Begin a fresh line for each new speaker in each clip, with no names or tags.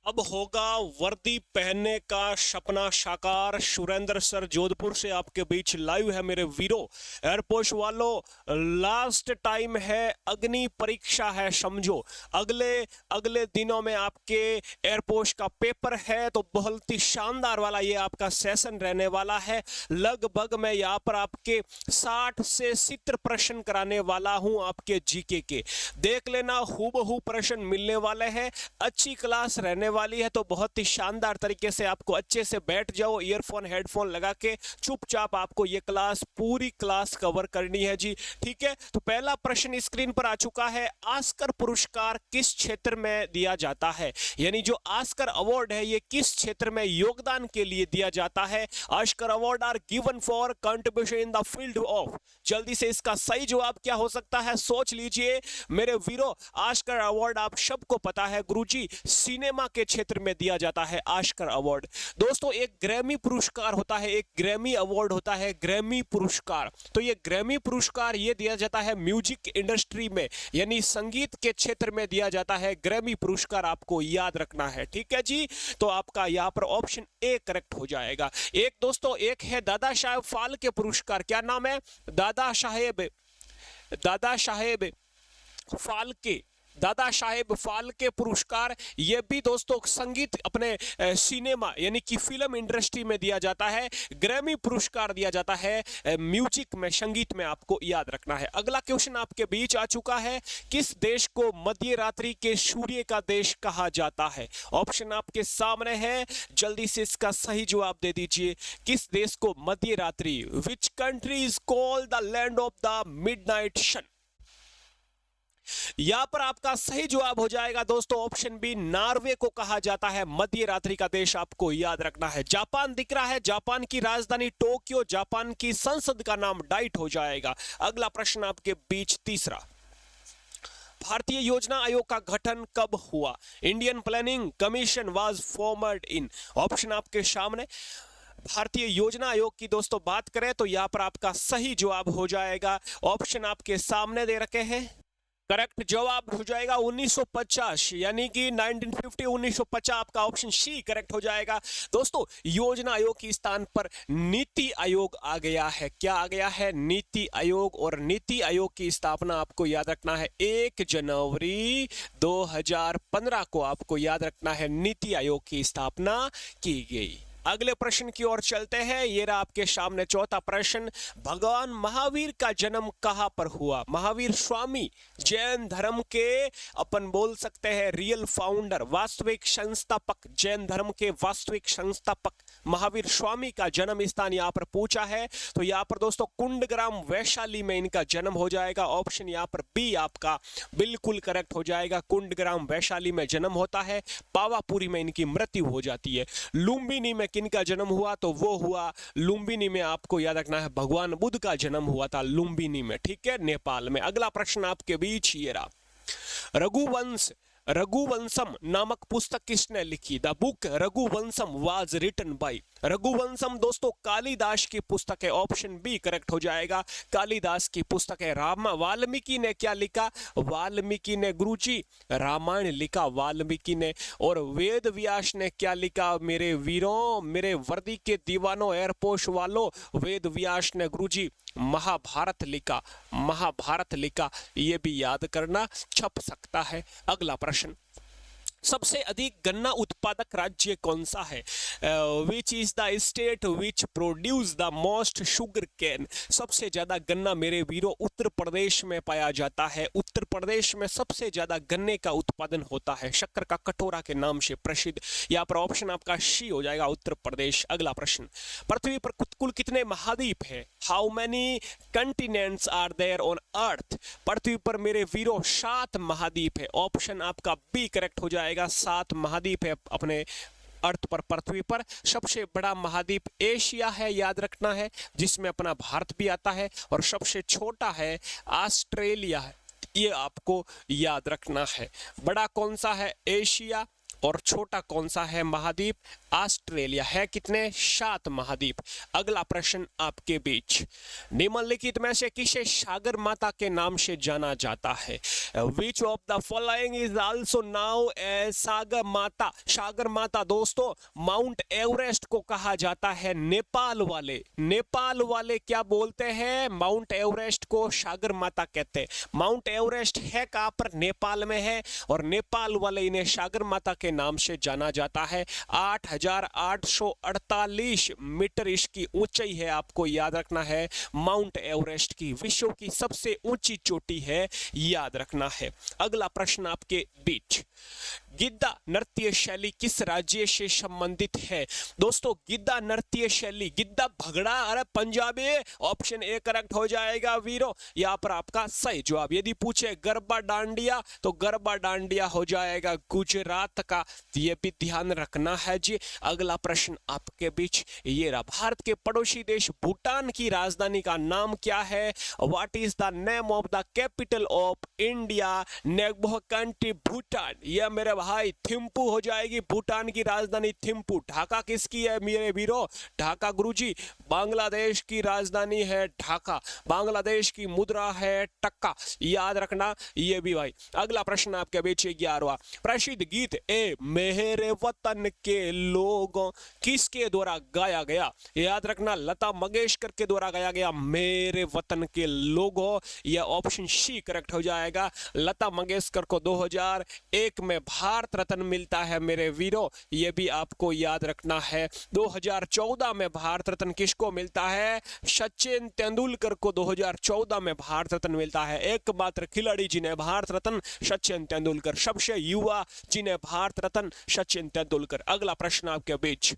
अब होगा वर्दी पहनने का सपना साकार। सुरेंद्र सर जोधपुर से आपके बीच लाइव है मेरे वीरों। एयरपोर्ट वालों, लास्ट टाइम है, अग्नि परीक्षा है समझो। अगले अगले दिनों में आपके एयरपोर्ट का पेपर है, तो बहुत ही शानदार वाला ये आपका सेशन रहने वाला है। लगभग मैं यहाँ पर आपके 60 से 70 प्रश्न कराने वाला हूं आपके जीके के। देख लेना, हूबहू प्रश्न मिलने वाले हैं। अच्छी क्लास रहने वाली है, तो बहुत ही शानदार तरीके से आपको अच्छे से बैठ जाओ, ईयरफोन हेडफोन लगा के चुपचाप आपको ये क्लास पूरी क्लास कवर करनी है जी। ठीक है, तो पहला प्रश्न स्क्रीन पर आ चुका है। ऑस्कर पुरस्कार किस क्षेत्र में दिया जाता है? यानी जो ऑस्कर अवार्ड है ये किस क्षेत्र में योगदान के लिए दिया जाता है? Oscar award are given for contribution in the field of. जल्दी से इसका सही जवाब क्या हो सकता है, सोच लीजिए मेरे वीरों। ऑस्कर अवार्ड आप सबको पता है गुरुजी, सिनेमा के क्षेत्र में दिया जाता है ऑस्कर अवार्ड। दोस्तों, एक ग्रैमी पुरस्कार होता है, एक ग्रैमी अवार्ड होता है, ग्रैमी पुरस्कार। तो ये ग्रैमी पुरस्कार ये दिया जाता है म्यूजिक इंडस्ट्री में, यानी संगीत के क्षेत्र में दिया जाता है ग्रैमी पुरस्कार, आपको याद रखना है। ठीक है जी, तो आपका यहाँ पर ऑप्शन ए करेक्ट हो जाएगा। एक दोस्तों, एक है दादा साहेब फाल्के पुरस्कार। क्या नाम है? दादा साहेब फाल्के, दादा साहेब फाल्के पुरस्कार। ये भी दोस्तों संगीत अपने सिनेमा यानी कि फिल्म इंडस्ट्री में दिया जाता है। ग्रैमी पुरस्कार दिया जाता है म्यूजिक में, संगीत में, आपको याद रखना है। अगला क्वेश्चन आपके बीच आ चुका है। किस देश को मध्य रात्रि के सूर्य का देश कहा जाता है? ऑप्शन आपके सामने है, जल्दी से इसका सही जवाब दे दीजिए। किस देश को मध्य रात्रि, which country is called the land of the midnight sun? यहां पर आपका सही जवाब हो जाएगा दोस्तों ऑप्शन बी, नॉर्वे को कहा जाता है मध्य रात्रि का देश, आपको याद रखना है। जापान दिख रहा है, जापान की राजधानी टोक्यो, जापान की संसद का नाम डाइट हो जाएगा। अगला प्रश्न आपके बीच तीसरा, भारतीय योजना आयोग का गठन कब हुआ? Indian planning commission was formed in. Option आपके सामने। भारतीय योजना आयोग की दोस्तों बात करें तो यहां पर आपका सही जवाब हो जाएगा, ऑप्शन आपके सामने दे रखे हैं। करेक्ट जवाब हो जाएगा 1950, यानी कि 1950, 1950 आपका ऑप्शन सी करेक्ट हो जाएगा। दोस्तों, योजना आयोग के स्थान पर नीति आयोग आ गया है। क्या आ गया है? नीति आयोग। और नीति आयोग की स्थापना आपको याद रखना है 1 जनवरी 2015 को, आपको याद रखना है नीति आयोग की स्थापना की गई। अगले प्रश्न की ओर चलते हैं। ये रहा आपके सामने चौथा प्रश्न। भगवान महावीर का जन्म कहां पर हुआ? महावीर स्वामी, जैन धर्म के अपन बोल सकते हैं रियल फाउंडर, वास्तविक संस्थापक, जैन धर्म के वास्तविक संस्थापक महावीर स्वामी का जन्म स्थान यहां पर पूछा है। तो यहां पर दोस्तों कुंडग्राम वैशाली में इनका जन्म हो जाएगा। ऑप्शन यहां पर बी आपका बिल्कुल करेक्ट हो जाएगा। कुंडग्राम वैशाली में जन्म होता है, पावापुरी में इनकी मृत्यु हो जाती है। लुम्बिनी में किनका जन्म हुआ? तो वो हुआ लुम्बिनी में, आपको याद रखना है भगवान बुद्ध का जन्म हुआ था लुम्बिनी में। ठीक है, नेपाल में। अगला प्रश्न आपके बीच ये रहा। रघुवंशम नामक पुस्तक किसने लिखी? The book Raghuvansham was written by. Raghuvansham दोस्तों कालिदास की पुस्तक है, ऑप्शन बी करेक्ट हो जाएगा। कालिदास की पुस्तक है। वाल्मीकि ने क्या लिखा? वाल्मीकि ने गुरुजी रामायण लिखा, वाल्मीकि ने। और वेद व्यास ने क्या लिखा मेरे वीरों, मेरे वर्दी के दीवानों, एयरपोर्ट वालों? वेद व्यास ने गुरुजी महाभारत लिखा, महाभारत लिखा। ये भी याद करना, छप सकता है। अगला प्रश्न, सबसे अधिक गन्ना उत्पादक राज्य कौन सा है? Which is the state which produce the most sugar cane? सबसे ज्यादा गन्ना मेरे वीरों उत्तर प्रदेश में पाया जाता है। उत्तर प्रदेश में सबसे ज्यादा गन्ने का उत्पादन होता है, शक्कर का कटोरा के नाम से प्रसिद्ध। यहाँ पर ऑप्शन आपका सी हो जाएगा, उत्तर प्रदेश। अगला प्रश्न, पृथ्वी पर कुल कितने महाद्वीप है? How many continents are there on earth? पृथ्वी पर मेरे वीरों 7 महाद्वीप है। ऑप्शन आपका बी करेक्ट हो जाएगा, 7 महाद्वीप है अपने अर्थ पर, पृथ्वी पर। सबसे बड़ा महाद्वीप एशिया है, याद रखना है, जिसमें अपना भारत भी आता है। और सबसे छोटा है ऑस्ट्रेलिया है, ये आपको याद रखना है। बड़ा कौन सा है? एशिया। और छोटा कौन सा है महाद्वीप? ऑस्ट्रेलिया। है कितने? 7 महाद्वीप। अगला प्रश्न आपके बीच, निम्नलिखित में से किसे सागर माता के नाम से जाना जाता है? Which of the following is also known as Sagar Mata? Sagar माता दोस्तों माउंट एवरेस्ट को कहा जाता है। नेपाल वाले क्या बोलते हैं? माउंट एवरेस्ट को सागर माता कहते हैं। माउंट एवरेस्ट है कहां पर? नेपाल में है, और नेपाल वाले इन्हें सागर माता के नाम से जाना जाता है। 8,848 मीटर इसकी ऊंचाई है, आपको याद रखना है। माउंट एवरेस्ट की विश्व की सबसे ऊंची चोटी है, याद रखना है। अगला प्रश्न आपके बीच, गिद्दा नृत्य शैली किस राज्य से संबंधित है? दोस्तों गिद्दा नृत्य शैली, गिद्दा भगड़ा, अरे पंजाबी। ऑप्शन ए करेक्ट हो जाएगा वीरो, यहाँ पर आपका सही जवाब। यदि पूछे गरबा डांडिया तो गरबा डांडिया हो जाएगा गुजरात का, ये भी ध्यान रखना है जी। अगला प्रश्न आपके बीच ये रहा, भारत के पड़ोसी देश भूटान की राजधानी का नाम क्या है? What is the name of the capital of India? नेगबो कंट्री भूटान, यह मेरे भाई थिम्पू हो जाएगी। भूटान की राजधानी थिम्पू। ढाका किसकी है मेरे वीरो? ढाका गुरुजी बांग्लादेश की राजधानी है ढाका। बांग्लादेश की मुद्रा है टक्का, याद रखना ये भी भाई। अगला प्रश्न आपके बीच 11वां, प्रसिद्ध गीत ए मेरे वतन के लोगों किसके द्वारा गाया गया? याद रखना लता मंगेशकर के द्वारा गाया गया मेरे वतन के लोगों, यह ऑप्शन सी करेक्ट हो जाएगा। लता मंगेशकर को 2001 में भारत रत्न मिलता है मेरे वीरो, यह भी आपको याद रखना है। 2014 में भारत रत्न किसको मिलता है? सचिन तेंदुलकर को 2014 में भारत रत्न मिलता है। एकमात्र खिलाड़ी जिन्हें भारत रत्न सचिन तेंदुलकर, सबसे युवा जिन्हें भारत रत्न सचिन तेंदुलकर। अगला प्रश्न आपके बीच,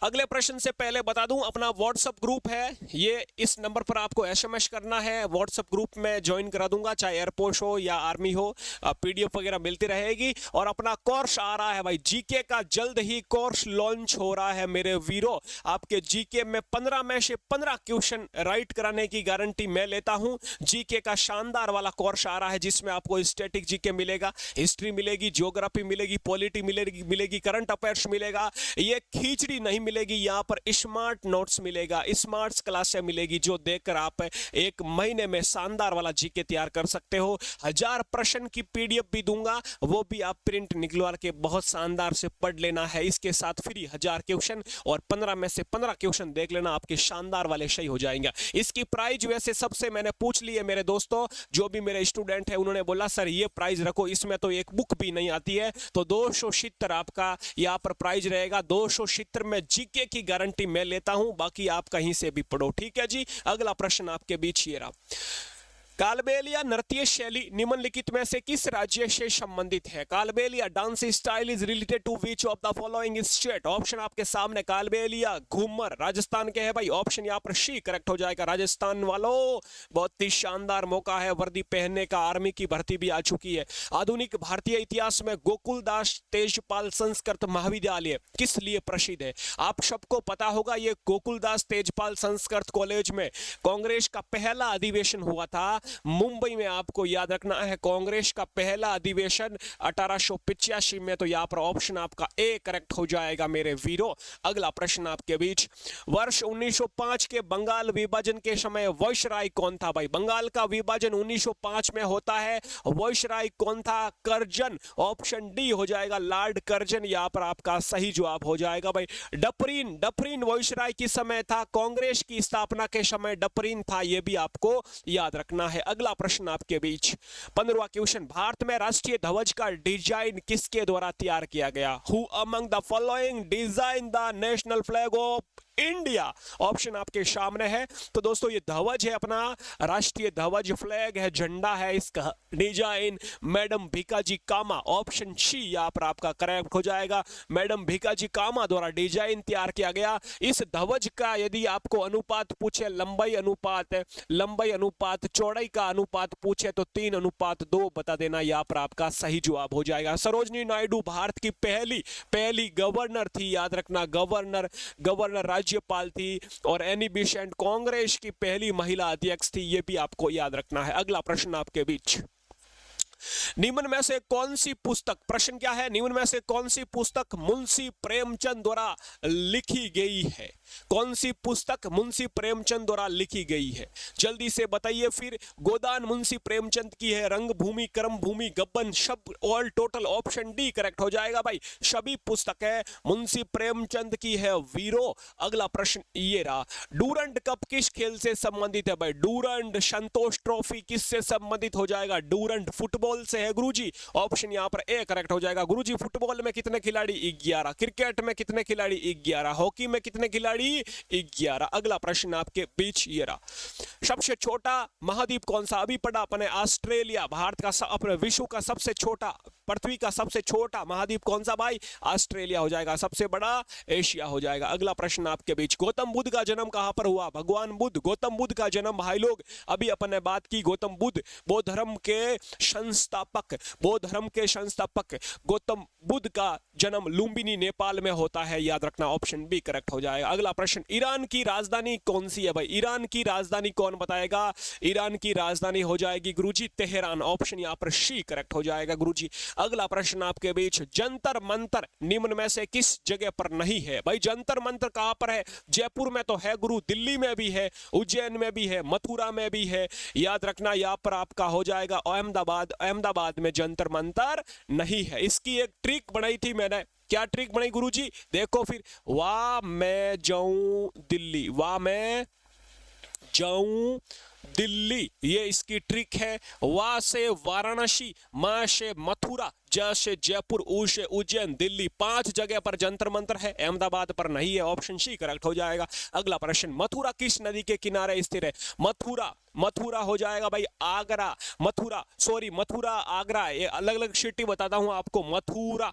अगले प्रश्न से पहले बता दूं अपना व्हाट्सएप ग्रुप है, ये इस नंबर पर आपको एसएमएस करना है। व्हाट्सएप ग्रुप में ज्वाइन करा दूंगा, चाहे एयरफोर्स हो या आर्मी हो, पीडीएफ वगैरह मिलती रहेगी। और अपना कोर्स आ रहा है भाई जीके का, जल्द ही कोर्स लॉन्च हो रहा है मेरे वीरो। आपके जीके में 15 में से 15 क्वेश्चन राइट कराने की गारंटी मैं लेता हूं। जीके का शानदार वाला कोर्स आ रहा है जिसमें आपको स्टैटिक जीके मिलेगा, हिस्ट्री मिलेगी, ज्योग्राफी मिलेगी, पॉलिटी मिलेगी, करंट अफेयर्स मिलेगा। ये खींचड़ी नहीं मिलेगी, यहाँ पर स्मार्ट नोट्स मिलेगा, स्मार्ट क्लासें मिलेगी, जो देखकर आप एक महीने में शानदार वाला जीके तैयार कर सकते हो। 1000 प्रश्न की पीडीएफ भी दूंगा, वो भी आप प्रिंट निकलवा के बहुत शानदार से पढ़ लेना है। इसके साथ फ्री 1000 क्वेश्चन और 15 में से 15 क्वेश्चन देख लेना, आपके शानदार वाले सही हो जाएंगे। इसकी प्राइस वैसे सबसे मैंने पूछ ली है मेरे दोस्तों, जो भी मेरे स्टूडेंट है उन्होंने बोला सर ये प्राइस रखो, इसमें तो एक बुक भी नहीं आती है। तो 270 आपका यहाँ पर प्राइस रहेगा। 270 में जीके की गारंटी मैं लेता हूं, बाकी आप कहीं से भी पढ़ो, ठीक है जी। अगला प्रश्न आपके बीच ये रहा, कालबेलिया नृत्य शैली निम्नलिखित में से किस राज्य से संबंधित है? Kalbelia dance style is related to which of the following state? Option आपके सामने, कालबेलिया घूमर राजस्थान के है भाई, ऑप्शन यहाँ पर सी करेक्ट हो जाएगा। राजस्थान वालों बहुत ही शानदार मौका है वर्दी पहनने का, आर्मी की भर्ती भी आ चुकी है। आधुनिक भारतीय इतिहास में गोकुलदास तेजपाल संस्कृत महाविद्यालय किस लिए प्रसिद्ध है? आप सबको पता होगा, ये गोकुलदास तेजपाल संस्कृत कॉलेज में कांग्रेस का पहला अधिवेशन हुआ था मुंबई में, आपको याद रखना है। कांग्रेस का पहला अधिवेशन 1885 में, तो यहां पर ऑप्शन आपका ए करेक्ट हो जाएगा मेरे वीरो। अगला प्रश्न आपके बीच, वर्ष 1905 के बंगाल विभाजन के समय वायसराय कौन था भाई? बंगाल का विभाजन 1905 में होता है, वायसराय कौन था? कर्जन, ऑप्शन डी हो जाएगा, लॉर्ड कर्जन, यहां पर आपका सही जवाब हो जाएगा भाई। डफरिन वायसराय किस समय था? कांग्रेस की स्थापना के समय डफरिन था, यह भी आपको याद रखना है। अगला प्रश्न आपके बीच 15वां क्वेश्चन, भारत में राष्ट्रीय ध्वज का डिजाइन किसके द्वारा तैयार किया गया? Who among the following design the national flag of India? Option आपके सामने है। तो दोस्तों ये ध्वज है अपना, राष्ट्रीय ध्वज, फ्लैग है, झंडा है, इसका डिजाइन मैडम भीकाजी कामा, ऑप्शन सी यहाँ पर आपका करेक्ट हो जाएगा। मैडम भीकाजी कामा द्वारा डिजाइन तैयार किया गया। इस ध्वज का यदि आपको अनुपात पूछे, लंबाई अनुपात चौड़ाई का अनुपात पूछे तो 3:2 बता देना, यहाँ पर आपका सही जवाब हो जाएगा। सरोजनी नायडू भारत की पहली गवर्नर थी, याद रखना, गवर्नर राज्यपाल थी। और एनी बेसेंट कांग्रेस की पहली महिला अध्यक्ष थी, यह भी आपको याद रखना है। अगला प्रश्न आपके बीच निम्न में से कौन सी पुस्तक, प्रश्न क्या है, निम्न में से कौन सी पुस्तक मुंशी प्रेमचंद द्वारा लिखी गई है? कौन सी पुस्तक मुंशी प्रेमचंद द्वारा लिखी गई है? जल्दी से बताइए। फिर गोदान मुंशी प्रेमचंद की है, रंगभूमि, कर्मभूमि, गब्बन, शब्द, all total, option D correct हो जाएगा भाई। सभी पुस्तकें मुंशी प्रेमचंद की है वीरो। अगला प्रश्न ये रहा, डूरंड कप किस खेल से संबंधित है भाई? डूरंड संतोष ट्रॉफी किससे संबंधित हो जाएगा? डूरंड फुटबॉल से है गुरुजी। ऑप्शन यहां पर ए करेक्ट हो जाएगा गुरुजी। फुटबॉल में कितने खिलाड़ी? 11। क्रिकेट में कितने खिलाड़ी? 11। हॉकी में कितने खिलाड़ी? 11। अगला प्रश्न आपके बीच ये रहा, सबसे छोटा महाद्वीप कौन सा? अभी पढ़ा अपने ऑस्ट्रेलिया। भारत का अपने विश्व का सबसे छोटा, पृथ्वी का सबसे छोटा महाद्वीप कौन सा भाई? ऑस्ट्रेलिया हो जाएगा। सबसे बड़ा एशिया हो जाएगा। अगला प्रश्न आपके बीच, गौतम बुद्ध का जन्म कहां पर हुआ? भगवान बुद्ध, गौतम बुद्ध का जन्म भाई लोग अभी अपन ने बात की, गौतम बुद्ध बौद्ध धर्म के संस्थापक, बौद्ध धर्म के संस्थापक गौतम बुद्ध का जन्म लुम्बिनी नेपाल में होता है, याद रखना। ऑप्शन बी करेक्ट हो जाएगा। अगला प्रश्न, ईरान की राजधानी कौन सी है भाई? ईरान की राजधानी कौन बताएगा? ईरान की राजधानी हो जाएगी गुरुजी तेहरान। ऑप्शन यहां पर सी करेक्ट हो जाएगा गुरुजी। अगला प्रश्न आपके बीच, जंतर मंतर निम्न में से किस जगह पर नहीं है भाई? जंतर मंतर कहां पर है? जयपुर में तो है गुरु, दिल्ली में भी है, उज्जैन में भी है, मथुरा में भी है, याद रखना। यहां पर आपका हो जाएगा अहमदाबाद। अहमदाबाद में जंतर मंतर नहीं है। इसकी एक ट्रिक बनाई थी मैंने। क्या ट्रिक बनाई गुरुजी? देखो फिर, वाह मैं जाऊं दिल्ली, वाह मैं जाऊं दिल्ली, ये इसकी ट्रिक है। वा से वाराणसी, मां से मथुरा, ज से जयपुर, उ से उज्जैन, दिल्ली, 5 जगह पर जंतर मंतर है, अहमदाबाद पर नहीं है। ऑप्शन सी करेक्ट हो जाएगा। अगला प्रश्न, मथुरा किस नदी के किनारे स्थित है? मथुरा, मथुरा हो जाएगा भाई आगरा, मथुरा सॉरी मथुरा आगरा, ये अलग अलग सिटी बताता हूं आपको, मथुरा,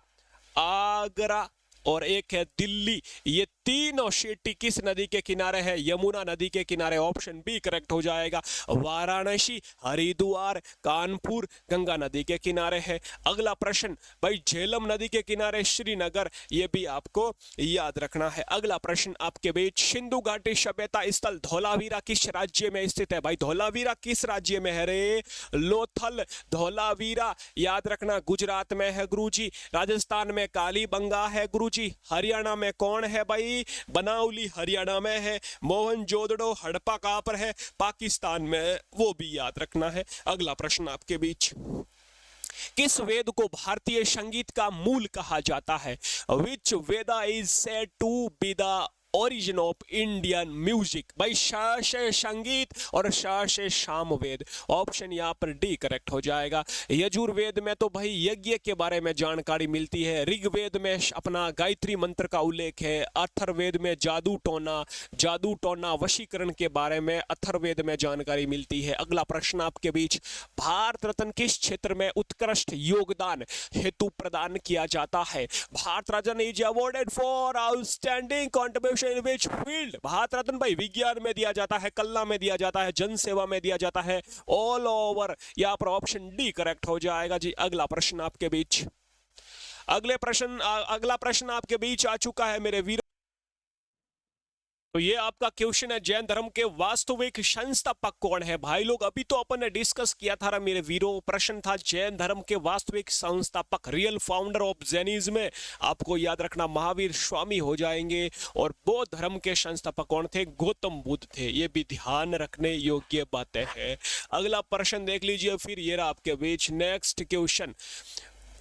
आगरा और एक है दिल्ली। ये तीनों सिटी किस नदी के किनारे है? यमुना नदी के किनारे। ऑप्शन बी करेक्ट हो जाएगा। वाराणसी, हरिद्वार, कानपुर गंगा नदी के किनारे है। अगला प्रश्न भाई, झेलम नदी के किनारे श्रीनगर, ये भी आपको याद रखना है। अगला प्रश्न आपके बीच, सिंधु घाटी सभ्यता स्थल धौलावीरा किस राज्य में स्थित है भाई? धौलावीरा किस राज्य में है रे? लोथल, धौलावीरा याद रखना गुजरात में है गुरुजी। राजस्थान में कालीबंगा है गुरुजी। हरियाणा में कौन है भाई? बनाउली हरियाणा में है। मोहनजोदड़ो हड़प्पा कहां पर है? पाकिस्तान में, वो भी याद रखना है। अगला प्रश्न आपके बीच, किस वेद को भारतीय संगीत का मूल कहा जाता है? Which Veda is said to be the origin of Indian music भाई? श से संगीत और श से सामवेद। ऑप्शन यहाँ पर डी करेक्ट हो जाएगा। यजुर्वेद में तो भाई यज्ञ के बारे में जानकारी मिलती है। ऋग्वेद में अपना गायत्री मंत्र का उल्लेख है। अथर्ववेद में जादू टोना वशीकरण के बारे में अथर्ववेद में जानकारी मिलती है। अगला प्रश्न आपके बीच, भारत रत्न किस क्षेत्र में उत्कृष्ट योगदान हेतु प्रदान किया जाता है? Bharat Ratna is awarded for outstanding contribution in which field? Bharat Ratna भाई विज्ञान में दिया जाता है, कला में दिया जाता है, जन सेवा में दिया जाता है, ऑल ओवर। यहां पर ऑप्शन डी करेक्ट हो जाएगा जी। अगला प्रश्न आपके बीच, अगला प्रश्न आपके बीच आ चुका है मेरे वीर। तो ये आपका क्वेश्चन है, जैन धर्म के वास्तविक संस्थापक कौन है? भाई लोग अभी तो अपन ने डिस्कस किया था मेरे वीरों, प्रश्न था जैन धर्म के वास्तविक संस्थापक, रियल फाउंडर ऑफ जैनिज्म में आपको याद रखना महावीर स्वामी हो जाएंगे। और बौद्ध धर्म के संस्थापक कौन थे? गौतम बुद्ध थे। ये भी ध्यान रखने योग्य बातें हैं। अगला प्रश्न देख लीजिए फिर, ये रहा आपके बीच नेक्स्ट क्वेश्चन,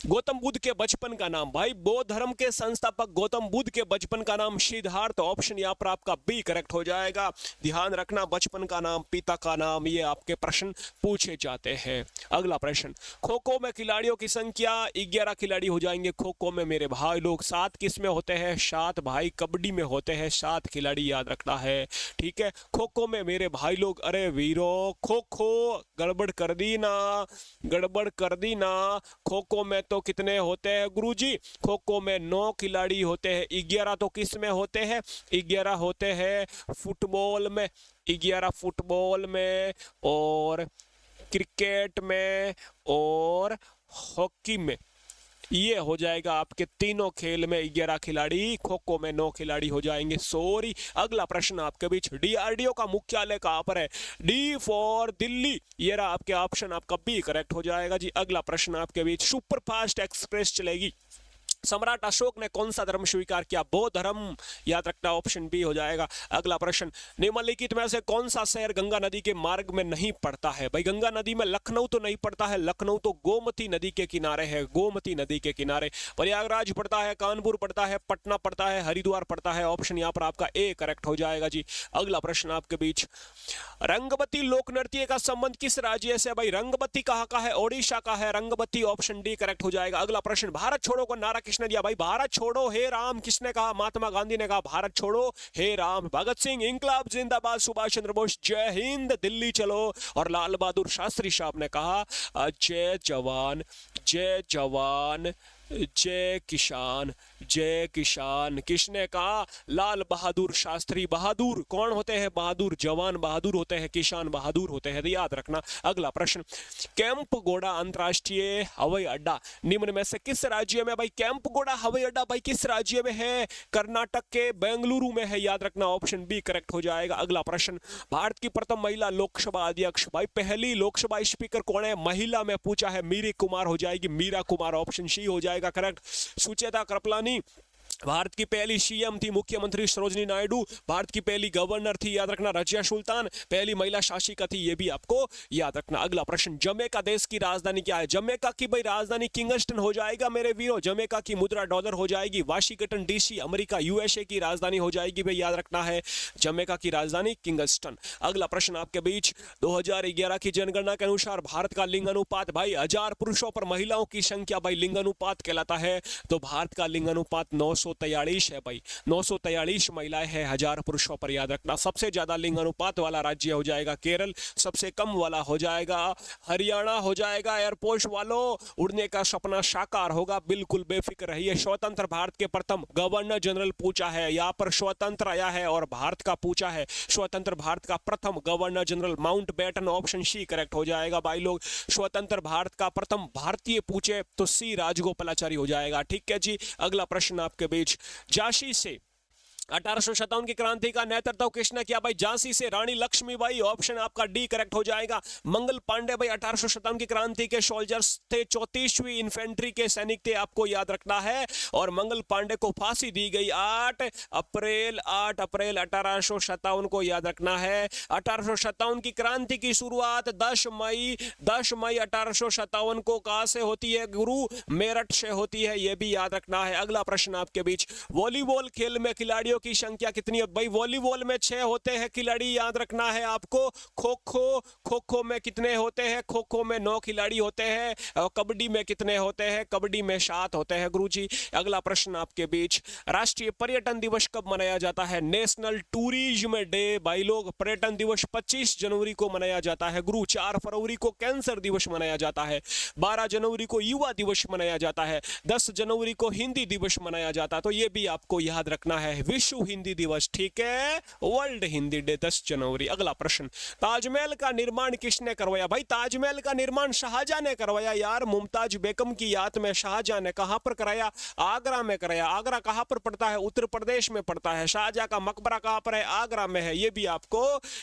गौतम बुद्ध के बचपन का नाम? भाई बौद्ध धर्म के संस्थापक गौतम बुद्ध के बचपन का नाम सिद्धार्थ। ऑप्शन यहाँ पर आपका बी करेक्ट हो जाएगा। ध्यान रखना, बचपन का नाम, पिता का नाम, ये आपके प्रश्न पूछे जाते हैं। अगला प्रश्न, खो खो में खिलाड़ियों की संख्या 11 खिलाड़ी हो जाएंगे खो खो में मेरे भाई लोग। 7 किस में होते हैं? 7 भाई कबड्डी में होते हैं। 7 खिलाड़ी याद रखना है, ठीक है। खो खो में मेरे भाई लोग, अरे वीरो खो खो गड़बड़ कर दी ना। खो खो में तो कितने होते हैं गुरुजी? खो खो में 9 खिलाड़ी होते हैं। 11 तो किस में होते हैं? 11 होते हैं फुटबॉल में, 11 फुटबॉल में और क्रिकेट में और हॉकी में। ये हो जाएगा आपके तीनों खेल में 11 खिलाड़ी, खो खो में 9 खिलाड़ी हो जाएंगे। सॉरी। अगला प्रश्न आपके बीच, डीआरडीओ का मुख्यालय कहां पर है? डी फॉर दिल्ली, ये रहा आपके ऑप्शन, आपका बी करेक्ट हो जाएगा जी। अगला प्रश्न आपके बीच, सुपरफास्ट एक्सप्रेस चलेगी, सम्राट अशोक ने कौन सा धर्म स्वीकार किया? बौद्ध धर्म, याद रखना, ऑप्शन बी हो जाएगा। अगला प्रश्न, निम्नलिखित में से कौन सा शहर गंगा नदी के मार्ग में नहीं पड़ता है? भाई गंगा नदी में लखनऊ तो नहीं पड़ता है, लखनऊ तो गोमती नदी के किनारे है, गोमती नदी के किनारे। प्रयागराज पड़ता है, कानपुर पड़ता है, पटना पड़ता है, हरिद्वार पड़ता है। ऑप्शन यहाँ पर आपका ए करेक्ट हो जाएगा जी। अगला प्रश्न आपके बीच, रंगबती लोक नृत्य का संबंध किस राज्य से? भाई रंगबती कहाँ का है? ओडिशा का है रंगबती, ऑप्शन डी करेक्ट हो जाएगा। अगला प्रश्न, भारत छोड़ो को नारा किसने दिया? भाई भारत छोड़ो हे राम किसने कहा? महात्मा गांधी ने कहा भारत छोड़ो हे राम। भगत सिंह इंकलाब जिंदाबाद, सुभाष चंद्र बोस जय हिंद दिल्ली चलो, और लाल बहादुर शास्त्री साहब ने कहा जय जवान जय जवान जय किसान जय किसान। किसने कहा? लाल बहादुर शास्त्री। बहादुर कौन होते हैं? बहादुर जवान बहादुर होते हैं, किसान बहादुर होते हैं, याद रखना। अगला प्रश्न, केम्पगोड़ा अंतरराष्ट्रीय हवाई अड्डा निम्न में से किस राज्य में? भाई केम्पगोड़ा हवाई अड्डा भाई किस राज्य में है? कर्नाटक के बेंगलुरु में है, याद रखना, ऑप्शन बी करेक्ट हो जाएगा। अगला प्रश्न, भारत की प्रथम महिला लोकसभा अध्यक्ष, भाई पहली लोकसभा स्पीकर कौन है? महिला में पूछा है, मीरा कुमार हो जाएगी, मीरा कुमार, ऑप्शन सी हो जाएगा करेक्ट। सुचेता कृपलानी भारत की पहली सीएम थी, मुख्यमंत्री सरोजिनी नायडू भारत की पहली गवर्नर थी, याद रखना। रजिया सुल्तान पहली महिला शासिका थी, ये भी आपको याद रखना। अगला प्रश्न, जमैका देश की राजधानी क्या है? जमैका की भाई राजधानी किंगस्टन हो जाएगा मेरे वीरों, जमैका की मुद्रा डॉलर हो जाएगी। वाशिंगटन डीसी अमेरिका यूएसए की राजधानी हो जाएगी, भाई याद रखना है जमैका की राजधानी किंगस्टन। अगला प्रश्न आपके बीच, 2011 की जनगणना के अनुसार भारत का लिंग अनुपात, भाई 1000 पुरुषों पर महिलाओं की संख्या भाई लिंग अनुपात कहलाता है, तो भारत का लिंग अनुपात 943 है भाई, 943 महिलाएं हैं 1000 पुरुषों पर, याद रखना। सबसे ज्यादा लिंग अनुपात वाला राज्य हो जाएगा केरल, सबसे कम वाला हो जाएगा हरियाणा हो जाएगा। एयरपोर्ट वालों, उड़ने का सपना साकार होगा, बिल्कुल बेफिक्र रहिए। स्वतंत्र भारत के प्रथम गवर्नर जनरल पूछा है, यहाँ पर स्वतंत्र आया है और भारत का पूछा है। स्वतंत्र भारत का प्रथम governor general Mountbatten, option C correct हो जाएगा भाई लोग। स्वतंत्र भारत का प्रथम भारतीय पूछे तो सी राजगोपालाचारी हो जाएगा, ठीक है जी। अगला प्रश्न आपके बीच, झांसी से 1857 की क्रांति का नेतृत्व किसने किया? भाई झांसी से रानी लक्ष्मीबाई, ऑप्शन आपका डी करेक्ट हो जाएगा। मंगल पांडे भाई 1857 की क्रांति के सोल्जर्स थे, 34वीं इन्फेंट्री के सैनिक थे, आपको याद रखना है। और मंगल पांडे को फांसी दी गई 8 अप्रैल 1857 को, याद रखना है। 1857 की क्रांति की शुरुआत 10 मई 1857 को कहां से होती है गुरु? मेरठ से होती है, यह भी याद रखना है। अगला प्रश्न आपके बीच, वॉलीबॉल खेल में खिलाड़ियों की संख्या कितनी है? भाई वॉलीबॉल में 6 होते हैं खिलाड़ी, याद रखना है आपको। खो खो में कितने होते हैं? खो खो में 9 खिलाड़ी होते हैं। और कबड्डी में कितने होते हैं? कबड्डी में 7 होते हैं गुरुजी। अगला प्रश्न आपके बीच, राष्ट्रीय पर्यटन दिवस कब मनाया जाता है? नेशनल टूरिज्म डे भाई लोग, पर्यटन दिवस 25 जनवरी को मनाया जाता है गुरु। 4 फरवरी को कैंसर दिवस मनाया जाता है, 12 जनवरी को युवा दिवस मनाया जाता है, 10 जनवरी को हिंदी दिवस मनाया जाता है, तो ये भी आपको याद रखना है। विश्व हिंदी दिवस, ठीक है, वर्ल्ड हिंदी डे 10 जनवरी। अगला प्रश्न, ताजमहल का निर्माण किसने करवाया? भाई ताजमहल का निर्माण शाहजहां ने करवाया यार, मुमताज बेगम की याद में शाहजहां ने। कहां पर कराया? आगरा में कराया। आगरा कहां पर पड़ता है? उत्तर प्रदेश में पड़ता है। शाहजहां का मकबरा कहां पर है? आगरा में है, यह भी आपको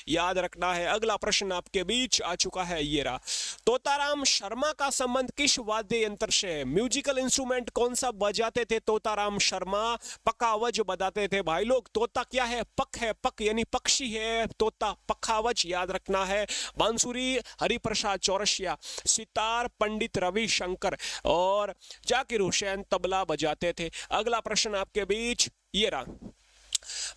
याद रखना है। अगला प्रश्न आपके बीच आ चुका है, ये रहा, तोताराम शर्मा का संबंध किस वाद्य यंत्र से है? म्यूजिकल इंस्ट्रूमेंट कौन सा बजाते थे तोताराम शर्मा? पखावज बजाते थे भाई लोग। तोता क्या है? पक है, पक यानी पक्षी है, तोता पखावज, याद रखना है। बांसुरी हरिप्रसाद चौरसिया, सितार पंडित रविशंकर, और जाकिर हुसैन तबला बजाते थे। अगला प्रश्न आपके बीच ये रहा,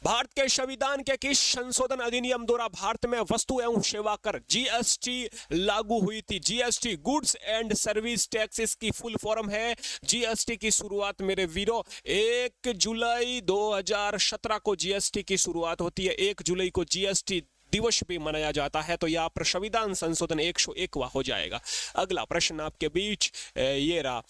भारत के संविधान के किस संशोधन अधिनियम द्वारा भारत में वस्तु एवं सेवा कर जीएसटी लागू हुई थी? GST, goods and service tax, इसकी फुल फॉर्म है। जीएसटी की शुरुआत मेरे वीरों 1 जुलाई 2017 को जीएसटी की शुरुआत होती है। 1 जुलाई को जीएसटी दिवस भी मनाया जाता है, तो यहाँ पर संविधान संशोधन 101वां हो जाएगा। अगला प्रश्न आपके बीच ये रहा,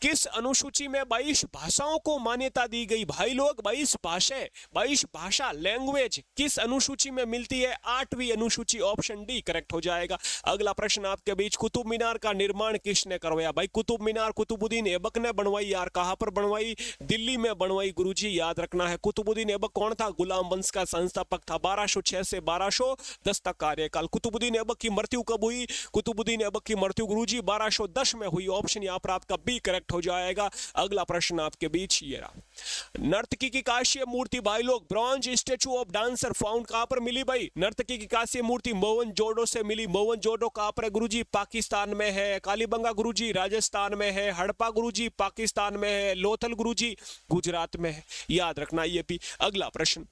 किस अनुसूची में 22 भाषाओं को मान्यता दी गई? भाई लोग 22 भाषा लैंग्वेज किस अनुसूची में मिलती है? 8वीं अनुसूची, ऑप्शन डी करेक्ट हो जाएगा। अगला प्रश्न आपके बीच, कुतुब मीनार का निर्माण किसने करवाया? भाई कुतुब मीनार कुतुबुद्दीन ऐबक ने बनवाई यार। कहां पर बनवाई? दिल्ली में बनवाई गुरुजी, याद रखना है। कुतुबुद्दीन ऐबक कौन था? गुलाम वंश का संस्थापक था। 1206 से 1210 तक कार्यकाल। कुतुबुद्दीन ऐबक की मृत्यु कब हुई? कुतुबुद्दीन ऐबक की मृत्यु गुरुजी 1210 में हुई। ऑप्शन यहां पर आपका बी करेक्ट हो जाएगा। अगला प्रश्न आपके बीच ये रहा, नर्तकी की कांस्य मूर्ति भाई लोग, bronze statue of dancer found कहां पर मिली? भाई नर्तकी की कांस्य मूर्ति मोहनजोदड़ो से मिली। मोहनजोदड़ो कहां पर है गुरुजी? पाकिस्तान में है। कालीबंगा गुरुजी राजस्थान में है। हड़प्पा गुरुजी पाकिस्तान में है। लोथल गुरुजी गुजरात में है। याद रखना ये भी। अगला प्रश्न,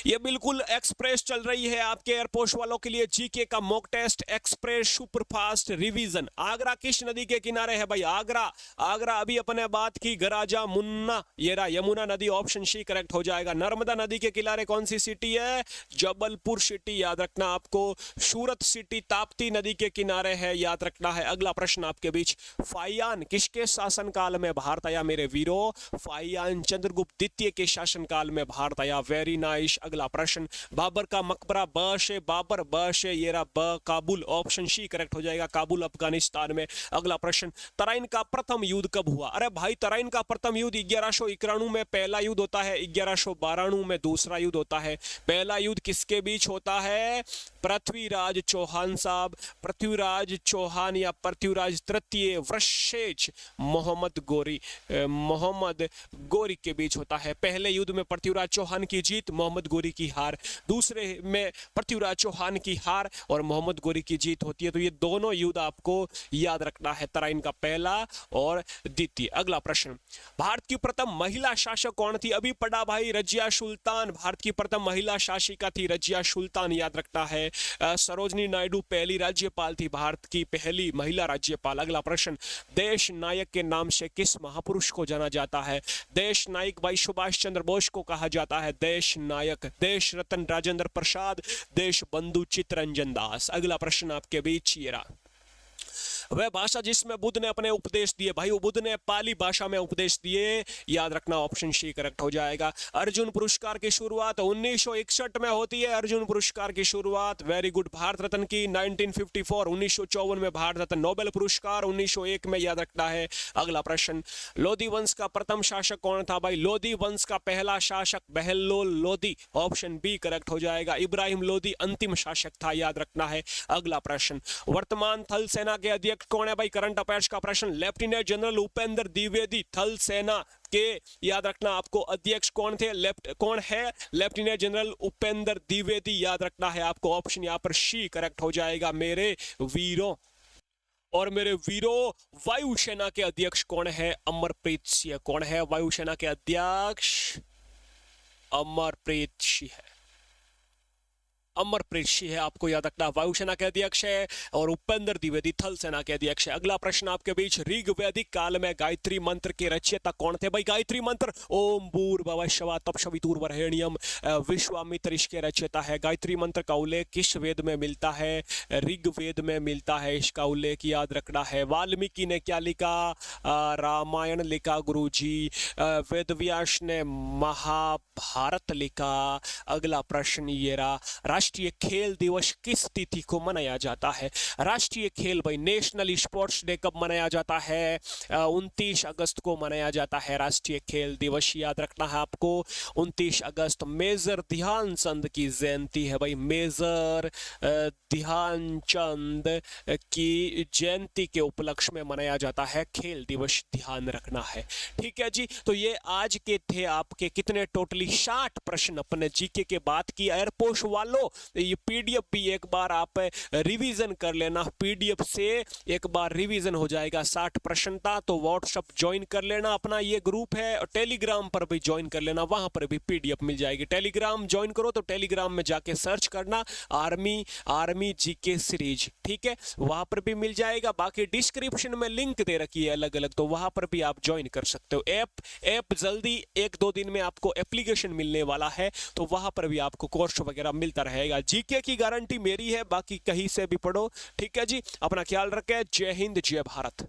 ये बिल्कुल एक्सप्रेस चल रही है आपके एयरपोर्ट वालों के लिए, जीके का mock test express superfast revision. Agra किस नदी के किनारे है? भाई आगरा अभी अपने बात की, गराजा मुन्ना, ये रहा यमुना नदी, ऑप्शन सी करेक्ट हो जाएगा। नर्मदा नदी के किनारे कौन सी सिटी है? जबलपुर सिटी, याद रखना आपको। सूरत सिटी ताप्ती नदी के किनारे है, याद रखना है। अगला प्रश्न आपके बीच, फाहियान किसके शासनकाल में भारत आया मेरे वीरों? फाहियान चंद्रगुप्त द्वितीय के शासनकाल में भारत आया। Very nice. अगला प्रश्न, बाबर का मकबरा बाबर ये रहा ब काबुल, ऑप्शन सी करेक्ट हो जाएगा। काबुल अफगानिस्तान में। अगला प्रश्न, तराइन का प्रथम युद्ध कब हुआ? अरे भाई तराइन का प्रथम युद्ध 1191 में पहला युद्ध होता है, 1192 में दूसरा युद्ध होता है। पहला युद्ध किसके बीच होता है? पृथ्वीराज चौहान साहब, पृथ्वीराज चौहान या पृथ्वीराज तृतीय वृषेज मोहम्मद गोरी के बीच होता है। पहले युद्ध में पृथ्वीराज चौहान की जीत, मोहम्मद गोरी की हार। दूसरे में पृथ्वीराज चौहान की हार और मोहम्मद गोरी की जीत होती है। तो ये दोनों युद्ध आपको याद रखना है, तराइन का पहला और द्वितीय। अगला प्रश्न, भारत की प्रथम महिला शासक कौन थी? अभी पढ़ा भाई, रजिया सुल्तान भारत की प्रथम महिला शासिका थी, रजिया सुल्तान, याद रखना है। सरोजनी नायडू पहली राज्यपाल थी, भारत की पहली महिला राज्यपाल। अगला प्रश्न, देश नायक के नाम से किस महापुरुष को जाना जाता है? देश नायक भाई सुभाष चंद्र बोस को कहा जाता है देश नायक। देश रत्न राजेंद्र प्रसाद, देश बंधु चित्तरंजन दास। अगला प्रश्न आपके बीच ये रहा, वह भाषा जिसमें बुद्ध ने अपने उपदेश दिए। भाई बुद्ध ने पाली भाषा में उपदेश दिए, याद रखना, ऑप्शन सी करेक्ट हो जाएगा। अर्जुन पुरस्कार की शुरुआत 1961 में होती है। अर्जुन पुरस्कार की शुरुआत, वेरी गुड। भारत रत्न की 1954, 1954 में भारत रत्न। नोबेल पुरस्कार 1901 में, याद रखना है। अगला प्रश्न, लोधी वंश का प्रथम शासक कौन था? भाई लोधी वंश का पहला शासक Bahlol Lodhi, option B correct हो जाएगा। इब्राहिम लोधी अंतिम शासक था, याद रखना है। अगला प्रश्न, वर्तमान थल सेना के अध्यक्ष कौन है? भाई करंट अफेयर्स का प्रश्न, लेफ्टिनेंट जनरल उपेंद्र द्विवेदी थल सेना के, याद रखना आपको, अध्यक्ष कौन थे? कौन है? लेफ्टिनेंट जनरल उपेंद्र द्विवेदी, याद रखना है आपको। ऑप्शन यहां पर सी करेक्ट हो जाएगा मेरे वीरों। और मेरे वीरों, वायुसेना के अध्यक्ष कौन है? अमरप्रीत सिंह। कौन है वायुसेना के अध्यक्ष? अमरप्रीत सिंह है। अमरप्रीत सिंह है, आपको याद रखना, वायुसेना के अध्यक्ष है। और उपेंद्र द्विवेदी थल सेना के अध्यक्ष है। अगला प्रश्न आपके बीच, ऋग्वैदिक काल में गायत्री मंत्र के रचयिता कौन थे? भाई गायत्री मंत्र ओम भूर्भुवः स्वः तत्सवितुर्वरेण्यम, विश्वामित्र इसके रचयिता है। गायत्री मंत्र का उल्लेख किस वेद में मिलता है? ऋग्वेद में मिलता है, इसका उल्लेख याद रखना है। वाल्मीकि ने क्या लिखा? रामायण लिखा गुरुजी। वेदव्यास ने महाभारत लिखा। अगला प्रश्न ये रहा, राष्ट्रीय खेल दिवस किस तिथि को मनाया जाता है? राष्ट्रीय खेल भाई नेशनल स्पोर्ट्स डे कब मनाया जाता है? 29 अगस्त को मनाया जाता है राष्ट्रीय खेल दिवस, याद रखना है आपको। 29 अगस्त मेजर ध्यानचंद की जयंती है भाई, मेजर ध्यानचंद की जयंती के उपलक्ष्य में मनाया जाता है खेल दिवस, ध्यान रखना है। ठीक है जी, तो ये आज के थे आपके कितने, टोटली 60 प्रश्न अपने जीके के बात की। एयरपोर्ट वालों ये पीडीएफ भी एक बार आप रिवीजन कर लेना, पीडीएफ से एक बार रिवीजन हो जाएगा। 60 प्रश्न था, तो व्हाट्सएप ज्वाइन कर लेना, अपना ये ग्रुप है। और टेलीग्राम पर भी ज्वाइन कर लेना, वहां पर भी पीडीएफ मिल जाएगी। टेलीग्राम ज्वाइन करो तो टेलीग्राम में जाके सर्च करना आर्मी जीके सीरीज, ठीक है, वहां पर भी मिल जाएगा। बाकी डिस्क्रिप्शन में लिंक दे रखी है अलग अलग, तो वहां पर भी आप ज्वाइन कर सकते हो। ऐप जल्दी 1-2 दिन में आपको एप्लीकेशन मिलने वाला है, तो वहां पर भी आपको कोर्स वगैरह मिलता रहेगा। जीके की गारंटी मेरी है, बाकी कहीं से भी पढ़ो। ठीक है जी, अपना ख्याल रखें। जय हिंद, जय भारत।